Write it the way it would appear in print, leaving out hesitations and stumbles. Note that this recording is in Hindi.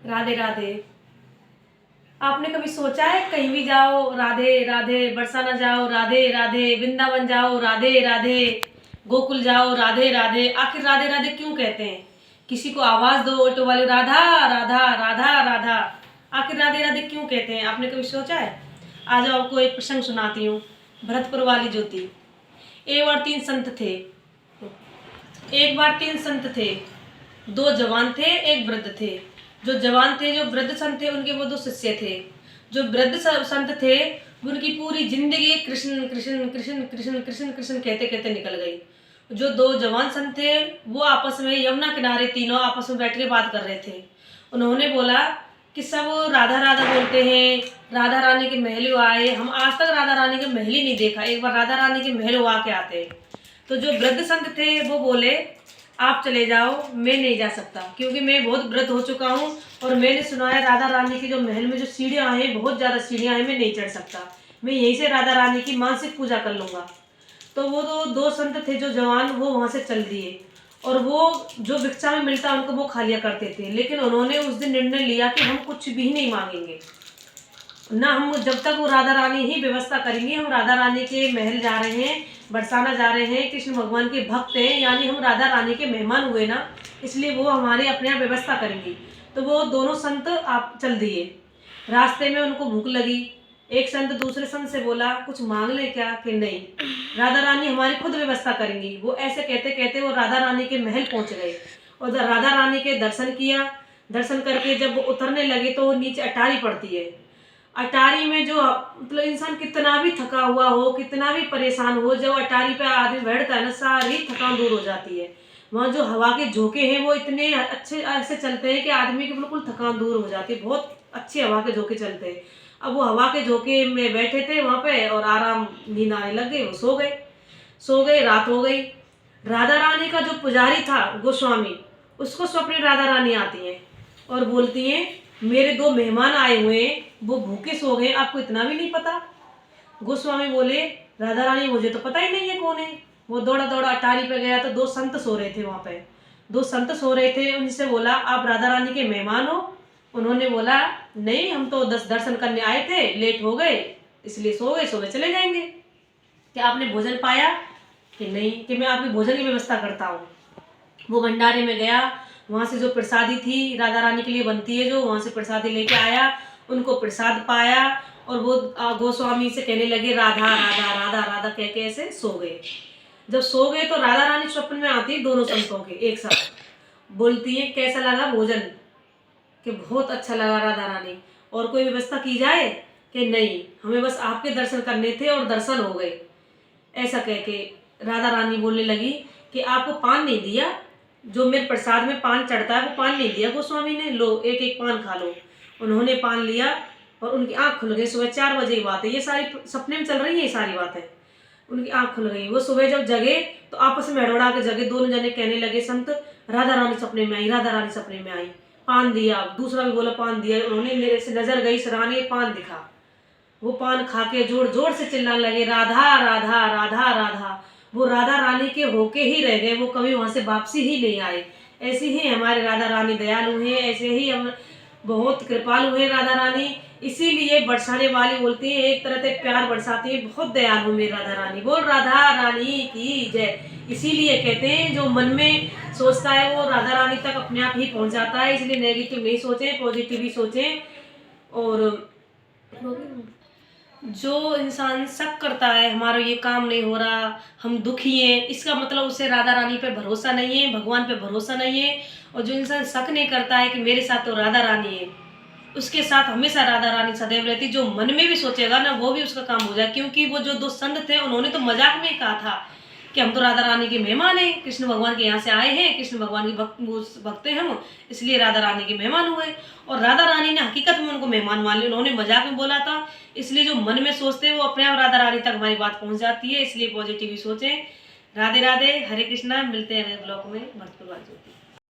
राधे राधे। आपने कभी सोचा है कहीं भी जाओ राधे राधे, बरसाना जाओ राधे राधे, वृंदावन जाओ राधे राधे, गोकुल जाओ राधे राधे, आखिर राधे राधे क्यों कहते हैं? किसी को आवाज दो ऑटो वाले, राधा राधा राधा राधा, आखिर राधे राधे क्यों कहते हैं? आपने कभी सोचा है? आज आपको एक प्रसंग सुनाती हूँ। भरतपुर वाली ज्योति। एक बार तीन संत थे। दो जवान थे, एक वृद्ध थे। जो जवान थे, जो वृद्ध संत थे, उनके वो दो शिष्य थे। जो वृद्ध संत थे, उनकी पूरी जिंदगी कृष्ण कृष्ण कृष्ण कृष्ण कृष्ण कृष्ण कहते कहते निकल गई। जो दो जवान संत थे, वो आपस में यमुना किनारे तीनों आपस में बैठ के बात कर रहे थे। उन्होंने बोला कि सब राधा राधा बोलते हैं, राधा रानी के महल आए, हम आज तक राधा रानी के महल ही नहीं देखा, एक बार राधा रानी के महल आके आते हैं। तो जो वृद्ध संत थे वो बोले, आप चले जाओ, मैं नहीं जा सकता, क्योंकि मैं बहुत वृद्ध हो चुका हूँ और मैंने सुना है राधा रानी के जो महल में जो सीढ़ियाँ हैं, बहुत ज़्यादा सीढ़ियाँ हैं, मैं नहीं चढ़ सकता, मैं यहीं से राधा रानी की मानसिक पूजा कर लूँगा। तो वो दो संत थे जो जवान, वो वहाँ से चल दिए और वो जो भिक्षा में मिलता उनको वो खा लिया करते थे। लेकिन उन्होंने उस दिन निर्णय लिया कि हम कुछ भी नहीं मांगेंगे ना, हम जब तक वो राधा रानी ही व्यवस्था करेंगे। हम राधा रानी के महल जा रहे हैं, बरसाना जा रहे हैं, कृष्ण भगवान के भक्त हैं, यानी हम राधा रानी के मेहमान हुए ना, इसलिए वो हमारे अपने यहाँ व्यवस्था करेंगी। तो वो दोनों संत आप चल दिए। रास्ते में उनको भूख लगी। एक संत दूसरे संत से बोला, कुछ मांग ले क्या? कि नहीं, राधा रानी हमारी खुद व्यवस्था करेंगी। वो ऐसे कहते कहते वो राधा रानी के महल पहुंच गए और राधा रानी के दर्शन किया। दर्शन करके जब वो उतरने लगे तो नीचे अटारी पड़ती है। अटारी में जो मतलब इंसान कितना भी थका हुआ हो, कितना भी परेशान हो, जब अटारी पे आदमी बैठता है ना, सारी थकान दूर हो जाती है। वहाँ जो हवा के झोंके हैं वो इतने अच्छे ऐसे चलते हैं कि आदमी की बिल्कुल थकान दूर हो जाती है। बहुत अच्छे हवा के झोंके चलते हैं। अब वो हवा के झोंके में बैठे थे वहाँ पे और आराम, नींद आने लग गई, वो सो गए, रात हो गई। राधा रानी का जो पुजारी था गोस्वामी, उसको स्वप्न राधा रानी आती है और बोलती हैं, मेरे दो मेहमान आए हुए हैं, वो भूखे सो गए, आपको इतना भी नहीं पता? गोस्वामी बोले, राधा रानी मुझे तो पता ही नहीं है कौन है। वो दौड़ा दौड़ा अटारी पे गया तो दो संत सो रहे थे वहाँ पे। दो संत सो रहे थे, उनसे बोला, आप राधा रानी के मेहमान हो? उन्होंने बोला, नहीं, हम तो दर्शन करने आए थे, लेट हो गए इसलिए सो गए, सुबह चले जाएंगे। क्या आपने भोजन पाया? कि नहीं, कि मैं आपकी भोजन की व्यवस्था करता हूँ। वो भंडारे में गया, वहाँ से जो प्रसादी थी राधा रानी के लिए बनती है, जो वहाँ से प्रसादी लेके आया, उनको प्रसाद पाया और वो गोस्वामी से कहने लगे, राधा राधा राधा राधा कह के ऐसे सो गए। जब सो गए तो राधा रानी स्वप्न में आती है दोनों संतों के एक साथ, बोलती है, कैसा लगा भोजन? कि बहुत अच्छा लगा राधा रानी, और कोई व्यवस्था की जाए? कि नहीं, हमें बस आपके दर्शन करने थे और दर्शन हो गए। ऐसा कह के राधा रानी बोलने लगी कि आपको पान नहीं दिया, जो मेरे प्रसाद में पान चढ़ता है वो पान नहीं दिया गोस्वामी ने, लो एक एक पान खा लो। उन्होंने पान लिया और उनकी आंख खुल गई। सुबह 4 बजे की बात है, ये सारी सपने में चल रही है ये सारी बातें। उनकी आंख खुल गई, वो सुबह जब जगे तो आपस में हड़बड़ा के जगे। दोनों जने कहने लगे, संत, राधा रानी सपने में आई, राधा रानी सपने में आई, पान दिया। दूसरा भी बोला पान दिया। उन्होंने मेरे से नजर गई सराहने, पान दिखा। वो पान खा के जोर जोर से चिल्लाने लगे, राधा राधा राधा राधा। वो राधा रानी के होके ही रह गए, वो कभी वहां से वापसी ही नहीं आए। ऐसे ही हमारे राधा रानी दयालु हैं, ऐसे ही हम बहुत कृपालु हैं राधा रानी। इसीलिए बरसाने वाली बोलती है, एक तरह से प्यार बरसाती है, बहुत दयालु मेरी राधा रानी। बोल राधा रानी की जय। इसीलिए कहते हैं, जो मन में सोचता है वो राधा रानी तक अपने आप ही पहुंच जाता है। इसलिए नेगेटिव नहीं सोचें, पॉजिटिव ही सोचें। और जो इंसान शक करता है, हमारा ये काम नहीं हो रहा, हम दुखी हैं, इसका मतलब उसे राधा रानी पे भरोसा नहीं है, भगवान पे भरोसा नहीं है। और जो इंसान शक नहीं करता है कि मेरे साथ तो राधा रानी है, उसके साथ हमेशा राधा रानी सदैव रहती। जो मन में भी सोचेगा ना, वो भी उसका काम हो जाए। क्योंकि वो जो दो संत थे, उन्होंने तो मजाक में ही कहा था कि हम तो राधा रानी के मेहमान हैं, कृष्ण भगवान के यहाँ से आए हैं, कृष्ण भगवान की भक्त हैं हम, इसलिए राधा रानी के मेहमान हुए। और राधा रानी ने हकीकत में उनको मेहमान मान लिया, उन्होंने मजाक में बोला था। इसलिए जो मन में सोचते हैं वो अपने आप राधा रानी तक हमारी बात पहुंच जाती है। इसलिए पॉजिटिव ही सोचें। राधे राधे, हरे कृष्णा। मिलते हैं अगले ब्लॉग में। भरतपुर वाली ज्योति।